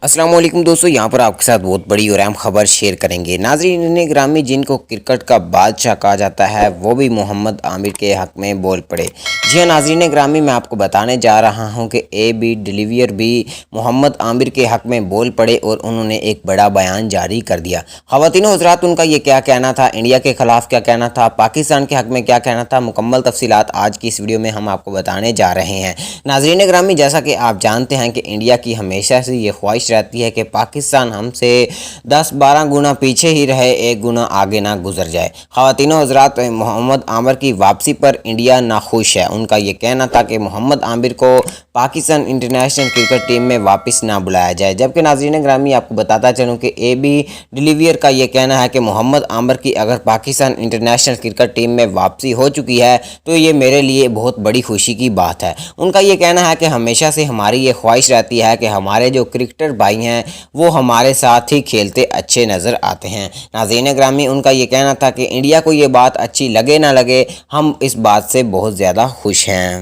अस्सलाम वालेकुम दोस्तों, यहाँ पर आपके साथ बहुत बड़ी और अहम खबर शेयर करेंगे। नाज़रीन ग्रामी, जिनको क्रिकेट का बादशाह कहा जाता है, वो भी मोहम्मद आमिर के हक़ में बोल पड़े। जी हाँ नाज़रीन ग्रामी, मैं आपको बताने जा रहा हूँ कि AB डिलीवियर भी मोहम्मद आमिर के हक़ में बोल पड़े और उन्होंने एक बड़ा बयान जारी कर दिया। ख़वातीनो हज़रात, उनका ये क्या कहना था, इंडिया के ख़िलाफ़ क्या कहना था, पाकिस्तान के हक़ में क्या कहना था, मुकम्मल तफ़सीलात आज की इस वीडियो में हम आपको बताने जा रहे हैं। नाज़रीन ग्रामी, जैसा कि आप जानते हैं कि इंडिया की हमेशा से ये ख्वाहिश रहती है कि पाकिस्तान हमसे 10-12 गुना पीछे ही रहे, एक गुना आगे ना गुजर जाए। ख़वातीनो हज़रात, मोहम्मद आमिर की वापसी पर इंडिया नाखुश है। उनका ये कहना था कि मोहम्मद आमिर को पाकिस्तान इंटरनेशनल क्रिकेट टीम में वापस ना बुलाया जाए। जबकि नाज़रीन ग्रामी, आपको बताता चलूँ कि AB डिलीवियर का ये कहना है कि मोहम्मद आमिर की अगर पाकिस्तान इंटरनेशनल क्रिकेट टीम में वापसी हो चुकी है तो ये मेरे लिए बहुत बड़ी खुशी की बात है। उनका ये कहना है कि हमेशा से हमारी ये ख्वाहिश रहती है कि हमारे जो क्रिकेटर भाई हैं वो हमारे साथ ही खेलते अच्छे नज़र आते हैं। नाज़रीन ग्रामी, उनका ये कहना था कि इंडिया को ये बात अच्छी लगे ना लगे, हम इस बात से बहुत ज़्यादा खुश हैं।